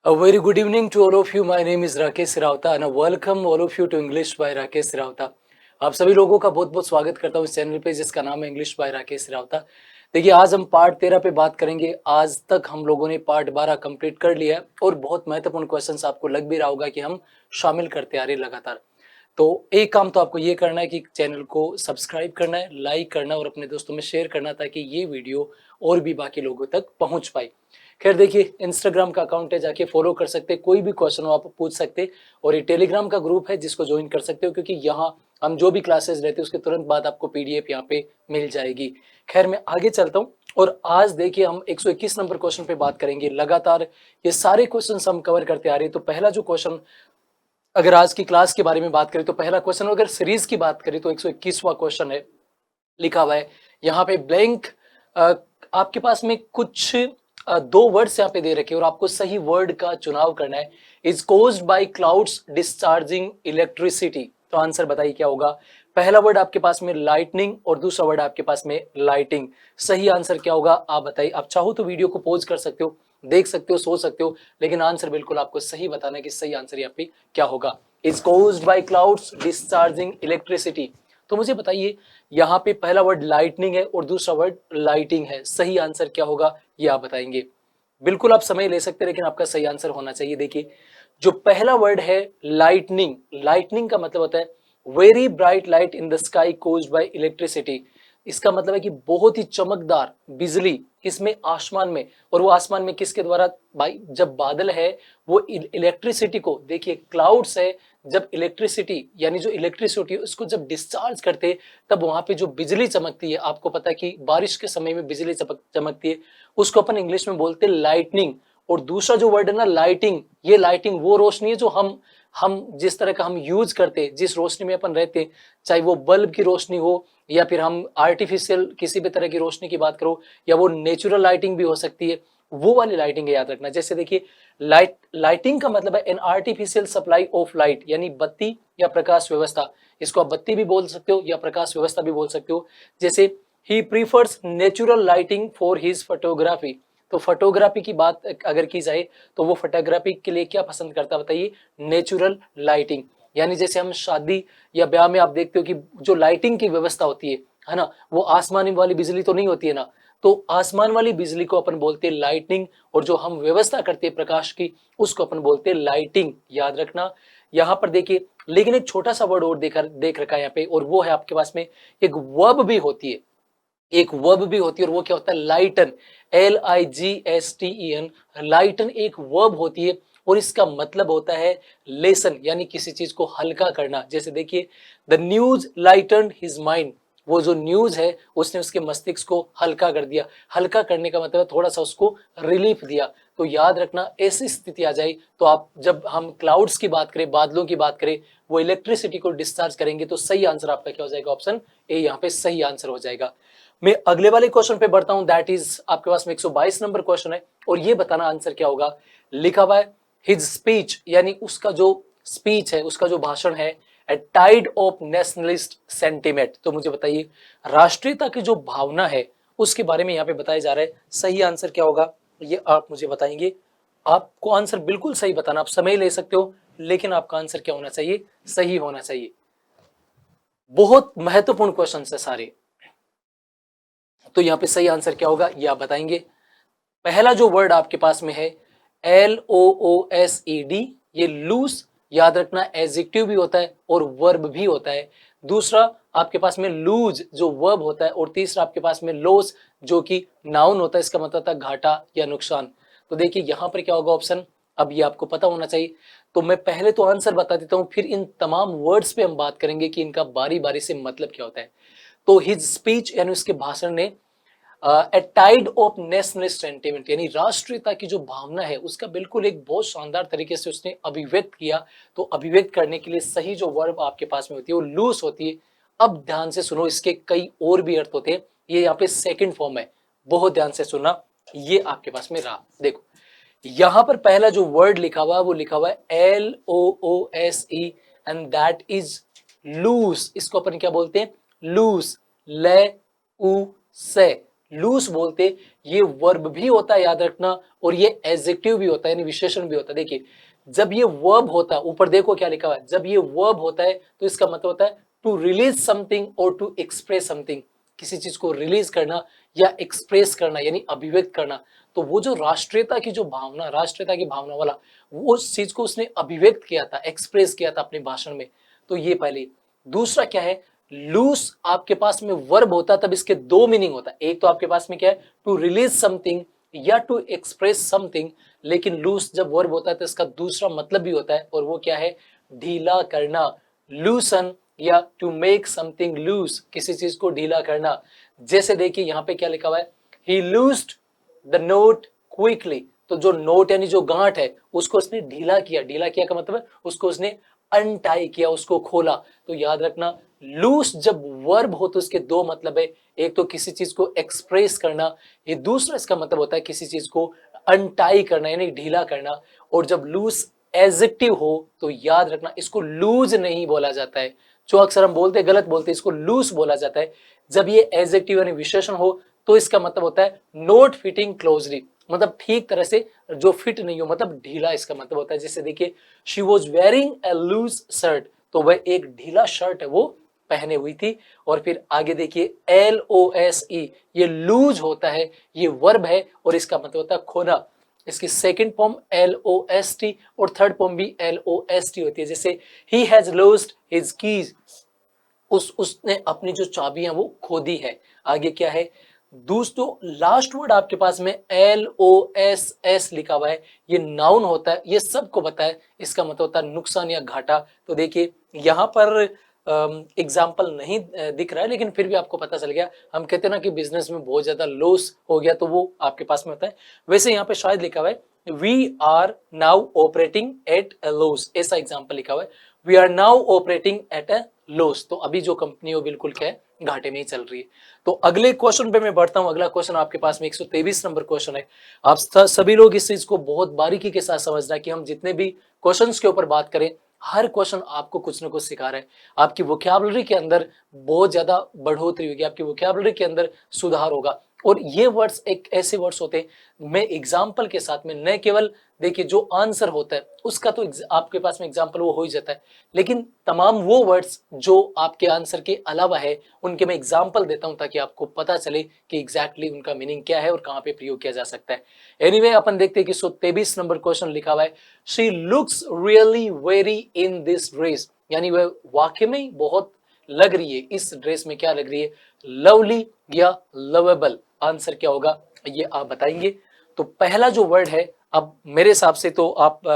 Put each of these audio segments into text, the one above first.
A very good evening to all of you. My name is Rakesh Rawta and I welcome all of you to English by Rakesh रावता। आप सभी लोगों का बहुत बहुत स्वागत करता हूँ इस चैनल पे जिसका नाम है इंग्लिश बाय राकेश रावता। देखिए आज हम पार्ट 13 पे बात करेंगे। आज तक हम लोगों ने पार्ट 12 कंप्लीट कर लिया है और बहुत महत्वपूर्ण क्वेश्चंस आपको लग भी रहा होगा कि हम शामिल करते आ रहे लगातार। तो एक काम तो आपको ये करना है कि चैनल को सब्सक्राइब करना है, लाइक करना और अपने दोस्तों में शेयर करना ताकि ये वीडियो और भी बाकी लोगों तक पहुंच पाए। खैर देखिए इंस्टाग्राम का अकाउंट है, जाके फॉलो कर सकते हैं, कोई भी क्वेश्चन हो आप पूछ सकते। और ये टेलीग्राम का ग्रुप है जिसको ज्वाइन कर सकते हो क्योंकि यहाँ हम जो भी क्लासेस लेते हैं उसके तुरंत बाद आपको पीडीएफ यहाँ पे मिल जाएगी। खैर मैं आगे चलता हूँ और आज देखिए हम 121 नंबर क्वेश्चन पे बात करेंगे। लगातार ये सारे क्वेश्चन हम कवर करते आ रहे हैं। तो पहला जो क्वेश्चन, अगर आज की क्लास के बारे में बात करें तो पहला क्वेश्चन, अगर सीरीज की बात करें तो 121वां क्वेश्चन है। लिखा हुआ है यहाँ पे ब्लैंक, आपके पास में कुछ दो वर्ड्स यहाँ पे दे रखे और आपको सही वर्ड का चुनाव करना है। Is caused by clouds discharging electricity. तो आंसर बताइए क्या होगा। पहला वर्ड आपके पास में लाइटनिंग और दूसरा वर्ड आपके पास में लाइटिंग। सही आंसर क्या होगा आप बताइए। आप चाहो तो वीडियो को पॉज कर सकते हो, देख सकते हो, सोच सकते हो, लेकिन आंसर बिल्कुल आपको सही बताना है कि सही आंसर यहाँ पे क्या होगा। Is caused by clouds discharging electricity. तो मुझे बताइए यहाँ पे पहला वर्ड लाइटनिंग है और दूसरा वर्ड लाइटिंग है। सही आंसर क्या होगा ये आप बताएंगे। बिल्कुल आप समय ले सकते हैं लेकिन आपका सही आंसर होना चाहिए। देखिए जो पहला वर्ड है लाइटनिंग, लाइटनिंग का मतलब होता है very bright light in the sky caused by electricity. इसका मतलब है कि बहुत ही चमकदार बिजली किसमें, आसमान में। और वो आसमान में किसके द्वारा भाई, जब बादल है वो इलेक्ट्रिसिटी को, देखिए क्लाउड्स है, जब इलेक्ट्रिसिटी यानी जो इलेक्ट्रिसिटी उसको जब डिस्चार्ज करते तब वहां पे जो बिजली चमकती है। आपको पता है कि बारिश के समय में बिजली चमकती है, उसको अपन इंग्लिश में बोलते हैं लाइटनिंग। और दूसरा जो वर्ड है ना लाइटिंग, ये लाइटिंग वो रोशनी है जो हम जिस तरह का हम यूज करते, जिस रोशनी में अपन रहते, चाहे वो बल्ब की रोशनी हो या फिर हम आर्टिफिशियल किसी भी तरह की रोशनी की बात करो या वो नेचुरल लाइटिंग भी हो सकती है, वो वाली लाइटिंग है, याद रखना। जैसे देखिए लाइटिंग का मतलब है an artificial supply of light, यानी बत्ती या प्रकाश व्यवस्था। इसको आप बत्ती भी बोल सकते हो या प्रकाश व्यवस्था भी बोल सकते हो। जैसे ही prefers natural lighting for his photography. तो फोटोग्राफी की बात अगर की जाए तो वो फोटोग्राफी के लिए क्या पसंद करता है बताइए, नेचुरल लाइटिंग। यानी जैसे हम शादी या ब्याह में आप देखते हो कि जो लाइटिंग की व्यवस्था होती है ना, वो आसमानी वाली बिजली तो नहीं होती है ना। तो आसमान वाली बिजली को अपन बोलते हैं लाइटिंग और जो हम व्यवस्था करते हैं प्रकाश की उसको अपन बोलते हैं लाइटिंग, याद रखना। यहाँ पर देखिए लेकिन एक छोटा सा वर्ड और देख रखा है यहाँ पे, और वो है आपके पास में एक वर्ब भी होती है, एक वर्ब भी होती है और वो क्या होता है लाइटन, LIGSTEN। लाइटन एक वर्ब होती है और इसका मतलब होता है लेसन, यानी किसी चीज को हल्का करना। जैसे देखिए the news lighten his mind, वो जो न्यूज है उसने उसके मस्तिष्क को हल्का कर दिया। हल्का करने का मतलब थोड़ा सा उसको रिलीफ दिया। तो याद रखना ऐसी स्थिति आ जाए तो आप, जब हम क्लाउड्स की बात करें, बादलों की बात करें, वो इलेक्ट्रिसिटी को डिस्चार्ज करेंगे तो सही आंसर आपका क्या हो जाएगा, ऑप्शन ए यहाँ पे सही आंसर हो जाएगा। मैं अगले वाले क्वेश्चन पे बढ़ता हूं, दैट इज आपके पास में 122 नंबर क्वेश्चन है और ये बताना आंसर क्या होगा। लिखा हुआ है हिज स्पीच, यानी उसका जो स्पीच है, उसका जो भाषण है, ए टाइड ऑफ नेशनलिस्ट सेंटिमेंट। तो मुझे बताइए राष्ट्रीयता की जो भावना है उसके बारे में यहाँ पे बताया जा रहा है। सही आंसर क्या होगा ये आप मुझे बताएंगे। आपको आंसर बिल्कुल सही बताना, आप समय ले सकते हो लेकिन आपका आंसर क्या होना चाहिए, सही होना चाहिए। बहुत महत्वपूर्ण क्वेश्चन है सारे। तो यहाँ पे सही आंसर क्या होगा ये आप बताएंगे। पहला जो वर्ड आपके पास में है LOOSED, ये लूज, याद रखना एडजेक्टिव भी होता है और वर्ब भी होता है। दूसरा आपके पास में लूज जो वर्ब होता है और तीसरा आपके पास में लॉस जो कि नाउन होता है, इसका मतलब था घाटा या नुकसान। तो देखिए यहाँ पर क्या होगा ऑप्शन, अब ये आपको पता होना चाहिए। तो मैं पहले तो आंसर बता देता हूं, फिर इन तमाम वर्ड्स पे हम बात करेंगे कि इनका बारी बारी से मतलब क्या होता है। तो हिज स्पीच यानी उसके भाषण ने ए टाइड ऑफ नेशनलिस्ट सेंटिमेंट, यानी राष्ट्रीयता की जो भावना है उसका बिल्कुल एक बहुत शानदार तरीके से उसने अभिव्यक्त किया। तो अभिव्यक्त करने के लिए सही जो वर्ब आपके पास में होती है वो लूज होती है। अब ध्यान से सुनो, इसके कई और भी अर्थ होते हैं, ये यहाँ पे सेकंड फॉर्म है, बहुत ध्यान से सुनना। ये आपके पास में रहा, देखो यहां पर पहला जो वर्ड लिखा हुआ है वो लिखा हुआ है LOOSE and that is loose. इसको अपन क्या बोलते हैं, लूज, ले उ से। लूज बोलते, ये वर्ब भी होता है याद रखना, और ये एडजेक्टिव भी होता है यानी विशेषण भी होता है। देखिए जब ये वर्ब होता है, ऊपर देखो क्या लिखा हुआ है, जब ये वर्ब होता है तो इसका मतलब होता है टू रिलीज समथिंग और टू एक्सप्रेस समथिंग, किसी चीज को रिलीज करना या एक्सप्रेस करना यानी अभिव्यक्त करना। तो वो जो राष्ट्रीयता की जो भावना, राष्ट्रीयता की भावना वाला, वो उस चीज को उसने अभिव्यक्त किया था, एक्सप्रेस किया था अपने भाषण में। तो ये पहले। दूसरा क्या है, लूज आपके पास में वर्ब होता तब इसके दो मीनिंग होता है। एक तो आपके पास में क्या है, टू रिलीज समथिंग या टू एक्सप्रेस समथिंग, लेकिन लूज जब वर्ब होता है तो इसका दूसरा मतलब भी होता है, और वो क्या है, ढीला करना, लूसन, या टू मेक समथिंग लूज, किसी चीज को ढीला करना। जैसे देखिए यहाँ पे क्या लिखा हुआ है, ही लूज्ड द नोट क्विकली, तो जो नोट यानी जो गांठ है उसको उसने ढीला किया। ढीला किया का मतलब है उसको उसने अनटाई किया, उसको खोला। तो याद रखना लूज जब वर्ब हो तो उसके दो मतलब है, एक तो किसी चीज को एक्सप्रेस करना, ये दूसरा इसका मतलब होता है किसी चीज को अनटाई करना यानी ढीला करना। और जब लूज एडजेक्टिव हो तो याद रखना इसको लूज नहीं बोला जाता है, जो अक्सर हम बोलते गलत बोलते इसको लूज बोला जाता है। जब ये एडजेक्टिव यानी विशेषण हो तो इसका मतलब होता है नॉट फिटिंग क्लोजली, मतलब ठीक तरह से जो फिट नहीं हो, मतलब ढीला इसका मतलब होता है। जैसे देखिए she was wearing a loose shirt, तो वह एक ढीला शर्ट है वो पहने हुई थी। और फिर आगे देखिए LOSE, ये लूज होता है, ये वर्ब है और इसका मतलब होता है खोना। इसकी सेकंड फॉर्म LOST और थर्ड फॉर्म भी LOST होती है। जैसे he has lost his keys, उसने अपनी जो चाबियां वो खो दी है। आगे क्या है दोस्तों, लास्ट वर्ड आपके पास में LOSS लिखा हुआ है, ये नाउन होता है, ये सबको पता है, इसका मतलब होता है नुकसान या घाटा। तो देखिए यहाँ पर एग्जाम्पल नहीं दिख रहा है, लेकिन फिर भी आपको पता चल गया। हम कहते हैं ना कि बिजनेस में बहुत ज्यादा लॉस हो गया तो वो आपके पास में होता है। वैसे यहाँ पे शायद लिखा हुआ है we are now operating at a loss, ऐसा एग्जाम्पल लिखा हुआ है, we are now operating at a loss. तो अभी जो कंपनी हो बिल्कुल क्या है, घाटे में ही चल रही है। तो अगले क्वेश्चन पे मैं बढ़ता हूं। अगला क्वेश्चन आपके पास में 123 नंबर क्वेश्चन है। आप सभी लोग इस चीज को बहुत बारीकी के साथ समझना कि हम जितने भी क्वेश्चंस के ऊपर बात करें, हर क्वेश्चन आपको कुछ ना कुछ सिखा रहा है। आपकी वोकैबुलरी के अंदर बहुत ज्यादा बढ़ोतरी होगी, आपकी वोकैबुलरी के अंदर सुधार होगा। और ये वर्ड्स एक ऐसे वर्ड्स होते हैं, मैं एग्जाम्पल के साथ में, न केवल देखिए जो आंसर होता है उसका तो आपके पास में एग्जाम्पल वो हो ही जाता है, लेकिन तमाम वो वर्ड्स जो आपके आंसर के अलावा है उनके मैं एग्जाम्पल देता हूं ताकि आपको पता चले कि एग्जैक्टली उनका मीनिंग क्या है और कहां पे प्रयोग किया जा सकता है। एनीवे अपन देखते हैं कि 123 नंबर क्वेश्चन लिखा हुआ है, she looks really very in this dress, यानी वह वाकई में बहुत लग रही है, इस ड्रेस में क्या लग रही है, लवली या लवेबल। आंसर क्या होगा ये आप बताएंगे। तो पहला जो वर्ड है, अब मेरे हिसाब से तो आप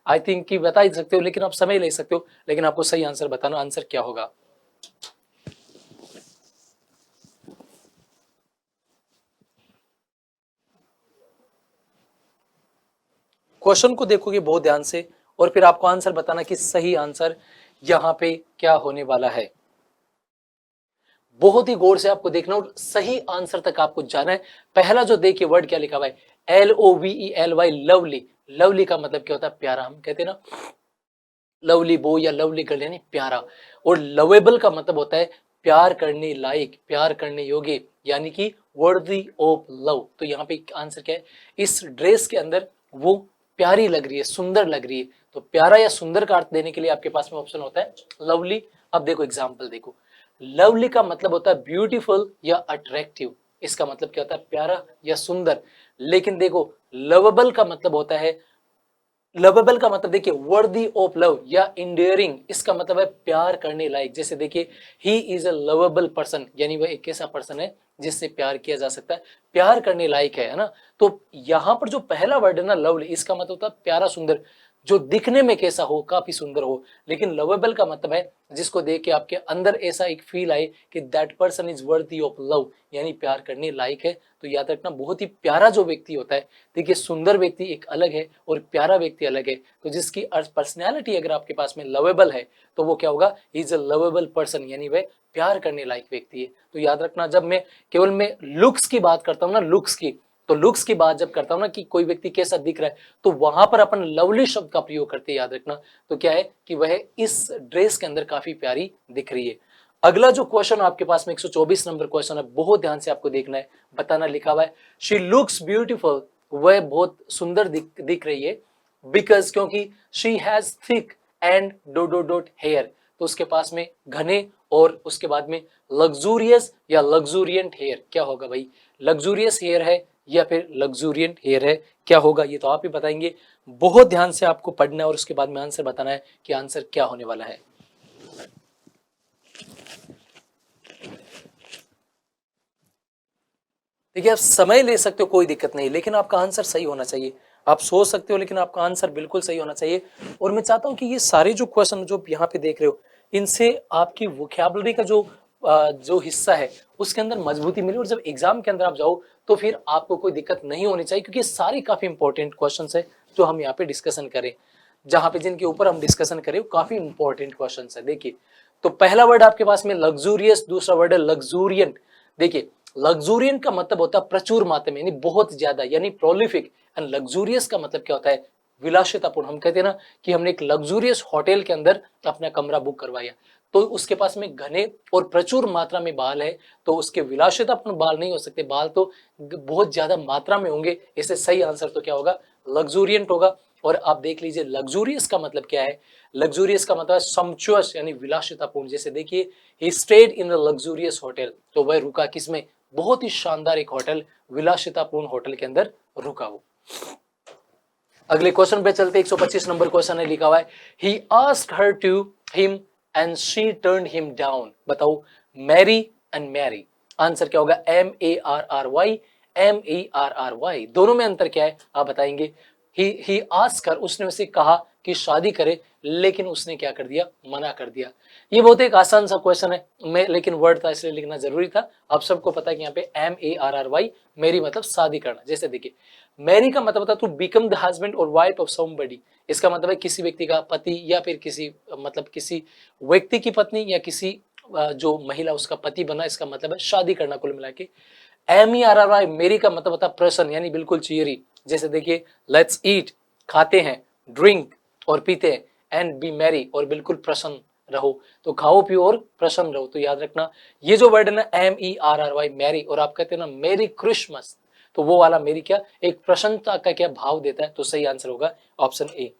आई थिंक कि बता ही सकते हो, लेकिन आप समय ले सकते हो, लेकिन आपको सही आंसर बताना, आंसर क्या होगा। क्वेश्चन को देखोगे बहुत ध्यान से और फिर आपको आंसर बताना कि सही आंसर यहां पे क्या होने वाला है। बहुत ही गौर से आपको देखना और सही आंसर तक आपको जाना है। पहला जो देखिए वर्ड क्या लिखा हुआ है, LOVELY, लवली। लवली का मतलब क्या होता है, प्यारा। हम कहते हैं ना लवली बॉय या लवली गर्ल यानी प्यारा। और लवेबल का मतलब होता है प्यार करने लायक, प्यार करने योग्य, यानी कि वर्दी ऑफ लव। तो यहाँ पे आंसर क्या है, इस ड्रेस के अंदर वो प्यारी लग रही है, सुंदर लग रही है। तो प्यारा या सुंदर का अर्थ देने के लिए आपके पास में ऑप्शन होता है लवली। अब देखो एग्जाम्पल देखो, लवली का मतलब होता है ब्यूटीफुल या अट्रैक्टिव, इसका मतलब क्या होता है, प्यारा या सुंदर। लेकिन देखो लवेबल का मतलब होता है, लवेबल का मतलब देखिए वर्दी ऑफ लव या इंडियरिंग, इसका मतलब है प्यार करने लायक। जैसे देखिए he is a lovable person, यानी वह एक ऐसा पर्सन है जिससे प्यार किया जा सकता है, प्यार करने लायक है ना। तो यहाँ पर जो पहला वर्ड है ना लवली, इसका मतलब होता है प्यारा सुंदर, जो दिखने में कैसा हो, काफी सुंदर हो। लेकिन लवेबल का मतलब है जिसको देख के आपके अंदर ऐसा एक फील आए कि that person is worthy of love, यानी प्यार करने लायक है। तो याद रखना बहुत ही प्यारा जो व्यक्ति होता है, देखिए सुंदर व्यक्ति एक अलग है और प्यारा व्यक्ति अलग है। तो जिसकी पर्सनैलिटी अगर आपके पास में लवेबल है तो वो क्या होगा, इज अ लवेबल पर्सन, यानी वह प्यार करने लायक व्यक्ति है। तो याद रखना जब मैं केवल मैं लुक्स की बात करता हूँ ना, लुक्स की, तो लुक्स की बात जब करता हूं ना कि कोई व्यक्ति कैसा दिख रहा है, तो वहां पर अपन लवली शब्द का प्रयोग करते हैं, याद रखना। तो क्या है कि वह इस ड्रेस के अंदर काफी प्यारी दिख रही है। अगला जो क्वेश्चन आपके पास में 124 नंबर क्वेश्चन है, बहुत ध्यान से आपको देखना है, बताना लिखा हुआ है शी लुक्स ब्यूटीफुल, वह बहुत सुंदर दिख रही है, बिकॉज क्योंकि she has thick and dot dot dot hair, तो उसके पास में घने और उसके बाद में लग्जूरियस या लग्जूरियंट हेयर, क्या होगा भाई, लग्जूरियस हेयर है या फिर लग्जूरियंट हेयर है, क्या होगा ये तो आप ही बताएंगे। बहुत ध्यान से आपको पढ़ना है और उसके बाद में आंसर बताना है कि आंसर क्या होने वाला है। देखिए आप समय ले सकते हो, कोई दिक्कत नहीं, लेकिन आपका आंसर सही होना चाहिए। आप सोच सकते हो लेकिन आपका आंसर बिल्कुल सही होना चाहिए। और मैं चाहता हूं कि ये सारे जो क्वेश्चन जो यहाँ पे देख रहे हो, इनसे आपकी वोकैबुलरी का जो हिस्सा है उसके अंदर मजबूती मिले, और जब एग्जाम के अंदर आप जाओ तो फिर आपको कोई दिक्कत नहीं होनी चाहिए, क्योंकि सारे काफी इंपॉर्टेंट क्वेश्चन है जो हम यहाँ पे डिस्कशन करें, जहां पे जिनके ऊपर हम डिस्कशन करें काफी इंपॉर्टेंट क्वेश्चन है। देखिए तो पहला वर्ड आपके पास में लग्जूरियस, दूसरा वर्ड है लग्जूरियंट। देखिए लग्जूरियंट का मतलब होता है प्रचुर मात्रा में, यानी बहुत ज्यादा, यानी प्रोलिफिक। एंड लग्जूरियस का मतलब क्या होता है, विलासितापूर्ण। हम कहते हैं ना कि हमने एक लग्जूरियस होटल के अंदर अपना कमरा बुक करवाया, तो उसके पास में घने और प्रचुर मात्रा में बाल है, तो उसके विलासितापूर्ण बाल नहीं हो सकते, बाल तो बहुत ज्यादा मात्रा में होंगे, इससे सही आंसर तो क्या होगा, लग्जूरियंट होगा। और आप देख लीजिए लग्जूरियस का मतलब क्या है, लग्जूरियस का मतलब सम्चुअस यानी विलासितापूर्ण। जैसे देखिए he stayed in a luxurious hotel, तो वह रुका किसमें, बहुत ही शानदार एक होटल, विलासितापूर्ण होटल के अंदर रुका वो। अगले क्वेश्चन पे चलते, 125 नंबर क्वेश्चन है, लिखा हुआ है he asked her to him and she turned him down. बताओ मैरी एंड मैरी, आंसर क्या होगा, MARRY, MERRY, दोनों में अंतर क्या है आप बताएंगे। ही आस्क कर, उसने उसे कहा कि शादी करे, लेकिन उसने क्या कर दिया, मना कर दिया। ये बहुत एक आसान सा क्वेश्चन है, मैं लेकिन वर्ड था इसलिए लिखना जरूरी था। आप सबको पता है कि यहाँ पे MARRY, मेरी मतलब शादी करना। जैसे देखिए मैरी का मतलब होता है टू बिकम द हस्बैंड और वाइफ ऑफ समबडी, इसका मतलब है किसी व्यक्ति का पति या फिर किसी मतलब किसी व्यक्ति की पत्नी या किसी जो महिला उसका पति बना, इसका मतलब है शादी करना कुल मिला के। MERRY मेरी का मतलब होता है प्रसन्न, यानी बिल्कुल चीयरी। जैसे देखिए लेट्स ईट, खाते हैं, ड्रिंक और पीते हैं, एंड बी मैरी और बिल्कुल प्रसन्न रहो, तो खाओ पियो और प्रसन्न रहो। तो याद रखना ये जो वर्ड है ना MERRY मैरी, और आप कहते हैं ना मेरी क्रिसमस, तो वो वाला मेरी क्या एक प्रसन्नता का क्या भाव देता है, तो सही आंसर होगा ऑप्शन ए।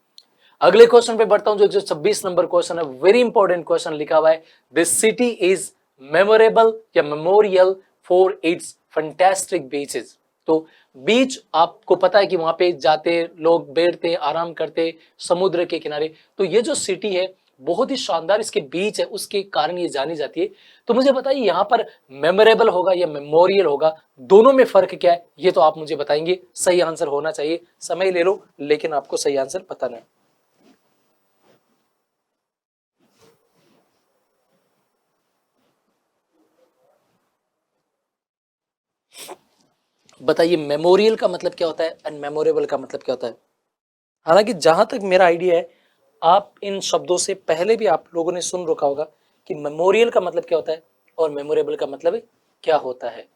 अगले क्वेश्चन पे बढ़ता हूं जो 126 नंबर क्वेश्चन है, वेरी इंपॉर्टेंट क्वेश्चन, लिखा हुआ है दिस सिटी इज मेमोरेबल या memorial for its fantastic beaches. तो बीच आपको पता है कि वहां पे जाते लोग, बैठते आराम करते समुद्र के किनारे, तो ये जो सिटी है बहुत ही शानदार इसके बीच है, उसके कारण ये जानी जाती है। तो मुझे बताइए यहाँ पर मेमोरेबल होगा या मेमोरियल होगा, दोनों में फर्क क्या है, ये तो आप मुझे बताएंगे। सही आंसर होना चाहिए, समय ले लो लेकिन आपको सही आंसर बताना है। बताइए मेमोरियल का मतलब क्या होता है एंड मेमोरेबल का मतलब क्या होता है। हालांकि जहां तक मेरा आइडिया है, आप इन शब्दों से पहले भी आप लोगों ने सुन रखा होगा कि मेमोरियल का मतलब क्या होता है और मेमोरेबल का मतलब क्या होता है।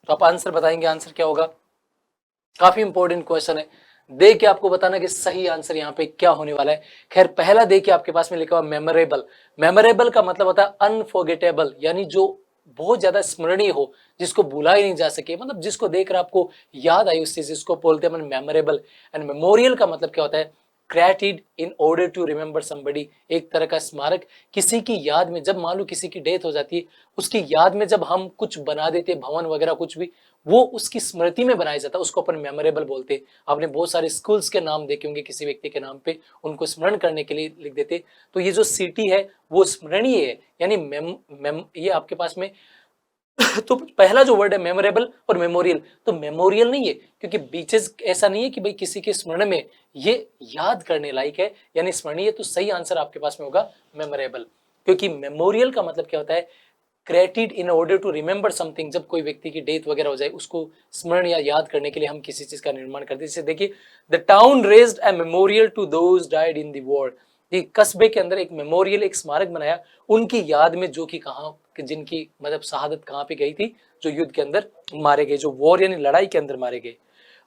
तो आप आंसर बताएंगे, आंसर क्या होगा। काफी इंपॉर्टेंट क्वेश्चन है, देख के आपको बताना कि सही आंसर यहाँ पे क्या होने वाला है। खैर पहला देखिए आपके पास में लिखा हुआ मेमोरेबल, मेमोरेबल का मतलब होता है अनफॉरगेटेबल, यानी जो बहुत ज्यादा स्मरणीय हो, जिसको भुला ही नहीं जा सके, मतलब जिसको देखकर आपको याद आई उस चीज, जिसको बोलते हैं मेमोरेबल। एंड मेमोरियल का मतलब क्या होता है, created in order to remember somebody, एक तरह का स्मारक किसी की याद में, जब मान लो किसी की डेथ हो जाती है, उसकी याद में जब हम कुछ बना देते, भवन वगैरह कुछ भी, वो उसकी स्मृति में बनाया जाता है, उसको अपन मेमोरेबल बोलते हैं। आपने बहुत सारे स्कूल्स के नाम देखे होंगे, किसी व्यक्ति के नाम पे उनको स्मरण करने के लिए लिख देते। तो ये जो सिटी है वो स्मरणीय है, यानी ये आपके पास में तो पहला जो वर्ड है मेमोरेबल और मेमोरियल, तो मेमोरियल नहीं है, क्योंकि बीचेस ऐसा नहीं है कि भाई किसी के स्मरण में, ये याद करने लायक है यानी स्मरणीय। तो सही आंसर आपके पास में होगा मेमोरेबल, क्योंकि मेमोरियल का मतलब क्या होता है, created in order to remember something, जब कोई व्यक्ति की डेथ वगैरह हो जाए उसको स्मरण या याद करने के लिए हम किसी चीज का निर्माण करते हैं। जैसे देखिए the town raised a memorial to those died in the war, ये कस्बे के अंदर एक मेमोरियल, एक स्मारक बनाया उनकी याद में, जो कि कहाँ जिनकी मतलब शहादत कहाँ पे गई थी, जो युद्ध के अंदर मारे गए, जो वॉर यानी लड़ाई के अंदर मारे गए।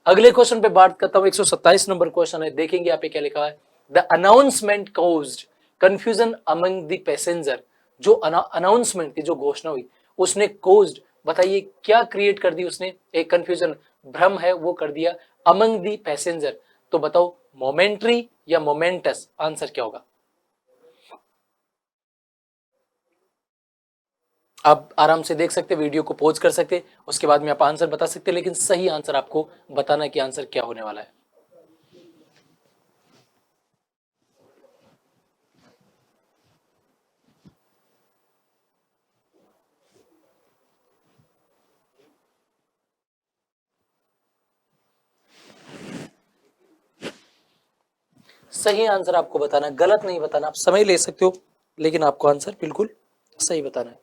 अगले क्वेश्चन पे बात करता हूं, 127 नंबर क्वेश्चन है, देखेंगे यहाँ पे क्या लिखा है। The announcement caused confusion among the passenger. जो अनाउंसमेंट थी, जो घोषणा हुई, उसने कॉज्ड, बताइए क्या क्रिएट कर दी उसने, एक कंफ्यूजन, भ्रम है वो कर दिया अमंग दी पैसेंजर। तो बताओ मोमेंट्री या मोमेंटस, आंसर क्या होगा। आप आराम से देख सकते, वीडियो को पॉज कर सकते, उसके बाद में आप आंसर बता सकते, लेकिन सही आंसर आपको बताना है कि आंसर क्या होने वाला है। सही आंसर आपको बताना है, गलत नहीं बताना। आप समय ले सकते हो, लेकिन आपको आंसर बिल्कुल सही बताना है।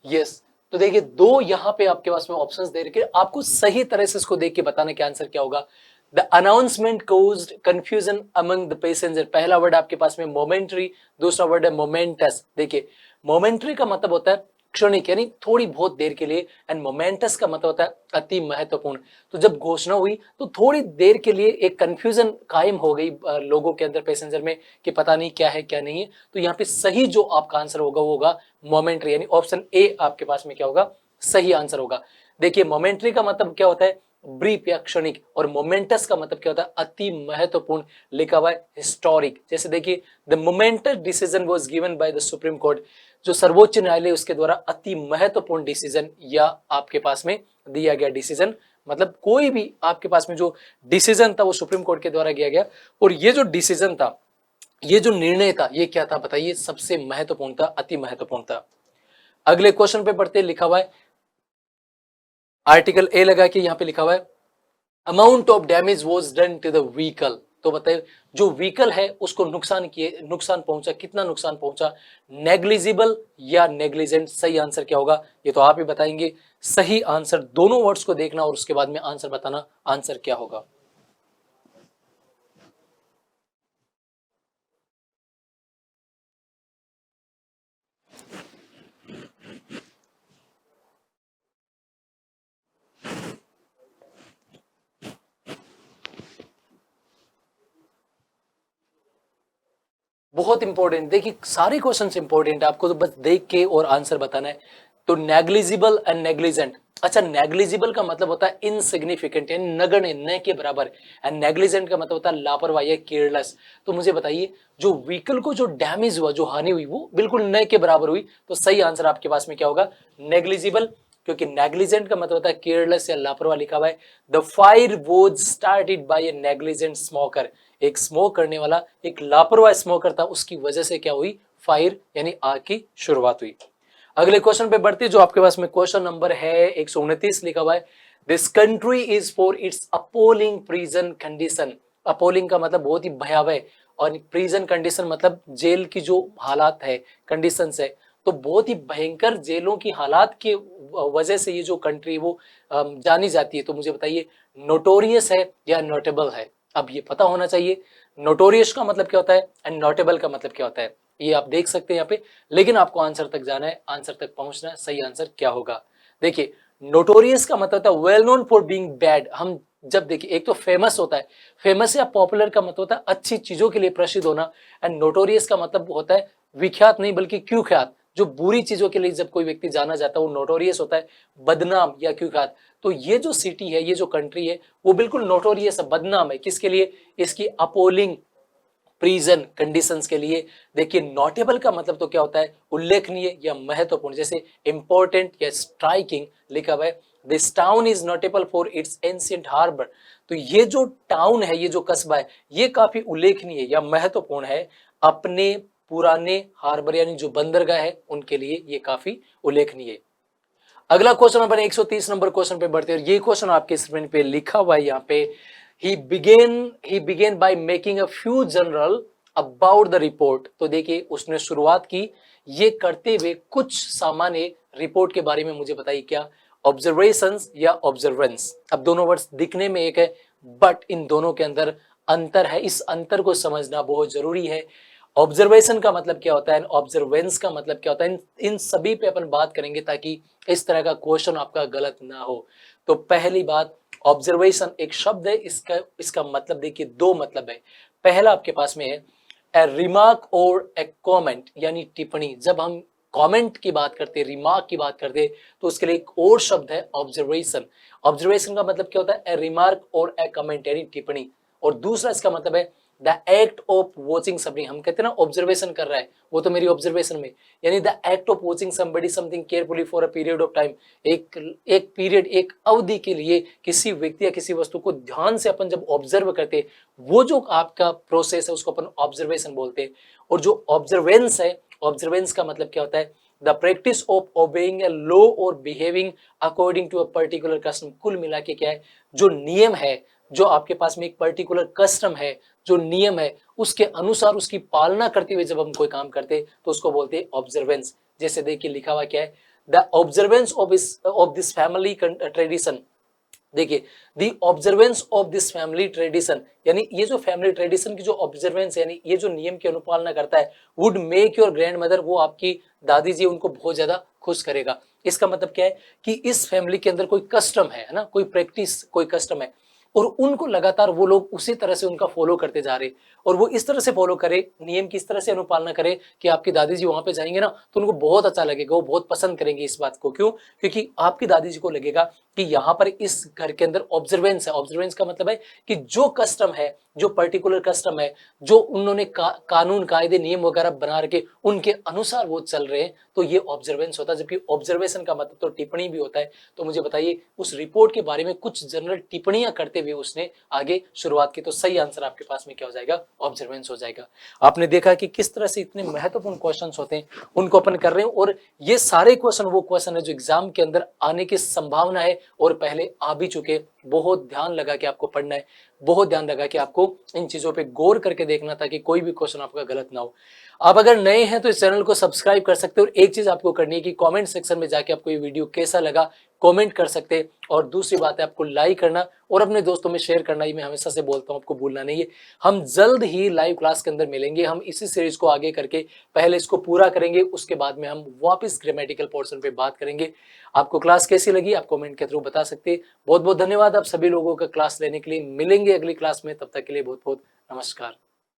यस, तो देखिए दो यहां पे आपके पास में ऑप्शंस दे रखे, आपको सही तरह से इसको देख के बताना कि आंसर क्या होगा। The announcement caused confusion among the passenger, पहला वर्ड आपके पास में मोमेंट्री, दूसरा वर्ड है मोमेंटस। देखिए मोमेंट्री का मतलब होता है क्षणिक, यानी थोड़ी बहुत देर के लिए, एंड मोमेंटस का मतलब होता है अति महत्वपूर्ण। तो जब घोषणा हुई तो थोड़ी देर के लिए एक कंफ्यूजन कायम हो गई लोगों के अंदर, पैसेंजर में, कि पता नहीं क्या है क्या नहीं है। तो यहाँ पे सही जो आपका आंसर होगा वो होगा मोमेंट्री, यानी ऑप्शन ए आपके पास में क्या होगा, सही आंसर होगा। देखिए मोमेंट्री का मतलब क्या होता है, ब्रीफ या क्षणिक, और मोमेंटस का मतलब क्या होता है, अति महत्वपूर्ण, लिखा हुआ है हिस्टोरिक। जैसे देखिए the moments decision was given by the supreme court, जो सर्वोच्च न्यायालय उसके द्वारा अति महत्वपूर्ण डिसीजन या आपके पास में दिया गया डिसीजन, मतलब कोई भी आपके पास में जो डिसीजन था वो सुप्रीम कोर्ट के द्वारा किया गया, और ये जो डिसीजन था, ये जो निर्णय था, ये क्या था बताइए, सबसे महत्वपूर्ण था, अति महत्वपूर्ण था। अगले क्वेश्चन पे पढ़ते, लिखा हुआ है आर्टिकल ए लगा के यहाँ पे लिखा हुआ है amount of damage was done to the vehicle. तो बताइए जो व्हीकल है उसको नुकसान पहुंचा, कितना नुकसान पहुंचा, नेग्लिजिबल या नेग्लिजेंट, सही आंसर क्या होगा ये तो आप ही बताएंगे। सही आंसर, दोनों वर्ड्स को देखना और उसके बाद में आंसर बताना, आंसर क्या होगा। बहुत इंपॉर्टेंट, देखिए सारे क्वेश्चंस इंपॉर्टेंट है, आपको तो बस देख के और आंसर बताना है। तो नेग्लिजिबल एंड नेग्लिजेंट, अच्छा नेग्लिजिबल का मतलब होता है इनसिग्निफिकेंट, यानी नगण्य, न के बराबर, एंड नेग्लिजेंट का मतलब होता है लापरवाही या केयरलेस। तो मुझे बताइए जो व्हीकल को जो डैमेज हुआ, जो हानि हुई, वो बिल्कुल न के बराबर हुई, तो सही आंसर आपके पास में क्या होगा, नेग्लिजिबल, क्योंकि नेग्लिजेंट का मतलब होता है केयरलेस या लापरवाही, लिखा हुआ है the fire was started by A negligent smoker, एक स्मोक करने वाला, एक लापरवाह स्मोकर था, उसकी वजह से क्या हुई, फायर यानी आग की शुरुआत हुई। अगले क्वेश्चन पे बढ़ते, जो आपके पास में क्वेश्चन नंबर है 129, लिखा हुआ है this country is for its appalling prison condition. Appalling का मतलब बहुत ही भयावह, और प्रिजन कंडीशन मतलब जेल की जो हालात है, कंडीशंस है, तो बहुत ही भयंकर जेलों की हालात के वजह से ये जो कंट्री वो जानी जाती है। तो मुझे बताइए नोटोरियस है या नोटेबल है, अब ये पता होना चाहिए। नोटोरियस का मतलब क्या होता है एंड नोटेबल का मतलब क्या होता है, ये आप देख सकते हैं यहाँ पे, लेकिन आपको आंसर तक जाना है, आंसर तक पहुंचना है, सही आंसर क्या होगा। देखिए नोटोरियस का मतलब होता है well known for being bad. हम जब देखिए एक तो फेमस होता है, फेमस या पॉपुलर का मतलब होता है अच्छी चीजों के लिए प्रसिद्ध होना, एंड नोटोरियस का मतलब होता है विख्यात नहीं बल्कि कुख्यात, जो बुरी चीजों के लिए जब कोई व्यक्ति जाना जाता है वो नोटोरियस होता है, बदनाम या कुख्यात। तो ये जो सिटी है, ये जो कंट्री है, वो बिल्कुल नोटोरियस है, बदनाम है, किसके लिए, इसकी अपोलिंग प्रिजन कंडीशंस के लिए। देखिए नोटेबल का मतलब तो क्या होता है, उल्लेखनीय या महत्वपूर्ण, जैसे इंपॉर्टेंट या स्ट्राइकिंग, लिखा हुआ है this town is notable for its ancient harbour. तो ये जो टाउन है, ये जो कस्बा है, ये काफी उल्लेखनीय या महत्वपूर्ण है अपने पुराने हार्बर यानी जो बंदरगाह है उनके लिए, ये काफी उल्लेखनीय है। अगला क्वेश्चन नंबर 130 नंबर क्वेश्चन पे बढ़ते हैं, ये क्वेश्चन आपके स्क्रीन पे लिखा हुआ है यहाँ पे he began by making a few general about the report। तो देखिए उसने शुरुआत की ये करते हुए कुछ सामान्य रिपोर्ट के बारे में। मुझे बताइए क्या ऑब्जर्वेशंस या ऑब्जर्वेंस। अब दोनों वर्ड्स दिखने में एक है बट इन दोनों के अंदर अंतर है, इस अंतर को समझना बहुत जरूरी है। ऑब्जर्वेशन का मतलब क्या होता है, ऑब्जर्वेंस का मतलब क्या होता है, इन सभी पे अपन बात करेंगे ताकि इस तरह का क्वेश्चन आपका गलत ना हो। तो पहली बात, ऑब्जर्वेशन एक शब्द है, इसका इसका मतलब देखिए दो मतलब है। पहला आपके पास में है ए रिमार्क और ए कॉमेंट, यानी टिप्पणी। जब हम कमेंट की बात करते हैं, रिमार्क की बात करते हैं, तो उसके लिए एक और शब्द है ऑब्जर्वेशन। ऑब्जर्वेशन का मतलब क्या होता है, ए रिमार्क और ए कमेंट यानी टिप्पणी। और दूसरा इसका मतलब है the act of watching somebody. हम कहते हैं ना ऑब्जर्वेशन कर रहा है, वो तो मेरी ऑब्जर्वेशन में, यानी the act of watching somebody something carefully for a period of time. एक पीरियड, एक अवधि के लिए किसी व्यक्ति या किसी वस्तु को ध्यान से अपन जब ऑब्जर्व करते, वो जो आपका प्रोसेस है उसको अपन ऑब्जर्वेशन बोलते हैं। और जो ऑब्जर्वेंस है, ऑब्जर्वेंस का मतलब क्या होता है, the practice of obeying a law और behaving according to a particular custom. कुल मिला के क्या है, जो नियम है, जो आपके पास में एक पर्टिकुलर कस्टम है, जो नियम है, उसके अनुसार उसकी पालना करते हुए जब हम कोई काम करते तो उसको बोलते हैं ऑब्जर्वेंस। जैसे देखिए लिखा हुआ क्या है, the observance of this family tradition. देखिए the observance of this family tradition, यानी ये जो फैमिली ट्रेडिशन की जो ऑब्जर्वेंस है, यानी ये जो नियम की अनुपालना करता है, would make your grand mother, वो आपकी दादी जी, उनको बहुत ज्यादा खुश करेगा। इसका मतलब क्या है कि इस फैमिली के अंदर कोई कस्टम है ना, कोई प्रैक्टिस, कोई कस्टम है, और उनको लगातार वो लोग उसी तरह से उनका फॉलो करते जा रहे, और वो इस तरह से फॉलो करे, नियम की इस तरह से अनुपालना करे कि आपकी दादी जी वहां पे जाएंगे ना तो उनको बहुत अच्छा लगेगा, वो बहुत पसंद करेंगे इस बात को। क्यों? क्योंकि आपकी दादी जी को लगेगा कि यहाँ पर इस घर के अंदर ऑब्जर्वेंस है। ऑब्जर्वेंस का मतलब है कि जो कस्टम है, जो पर्टिकुलर कस्टम है, जो उन्होंने कानून कायदे नियम वगैरह बना रखे, उनके अनुसार वो चल रहे हैं, तो ये ऑब्जर्वेंस होता है। जबकि ऑब्जर्वेशन का मतलब तो टिप्पणी भी होता है। तो मुझे बताइए उस रिपोर्ट के बारे में कुछ जनरल टिप्पणियां करते हुए उसने आगे शुरुआत की। तो सही आंसर आपके पास में क्या हो जाएगा, ऑब्जर्वेंस हो जाएगा। आपने देखा कि किस तरह से इतने महत्वपूर्ण क्वेश्चंस होते हैं, उनको अपन कर रहे हैं, और ये सारे क्वेश्चन वो क्वेश्चन है जो एग्जाम के अंदर आने की संभावना है और पहले आ भी चुके। बहुत ध्यान लगा के आपको पढ़ना है, बहुत ध्यान लगा के आपको इन चीजों पे गौर करके देखना ताकि कोई भी क्वेश्चन आपका गलत ना हो। आप अगर नए हैं तो इस चैनल को सब्सक्राइब कर सकते हो, और एक चीज आपको करनी है कि कमेंट सेक्शन में जाके आपको ये वीडियो कैसा लगा कमेंट कर सकते हैं, और दूसरी बात है आपको लाइक करना और अपने दोस्तों में शेयर करना, ही मैं हमेशा से बोलता हूं, आपको भूलना नहीं है। हम जल्द ही लाइव क्लास के अंदर मिलेंगे, हम इसी सीरीज को आगे करके पहले इसको पूरा करेंगे, उसके बाद में हम वापस ग्रामेटिकल पोर्शन पे बात करेंगे। आपको क्लास कैसी लगी आप कमेंट के थ्रू बता सकते हैं। बहुत बहुत धन्यवाद आप सभी लोगों का क्लास लेने के लिए। मिलेंगे अगली क्लास में, तब तक के लिए बहुत बहुत नमस्कार।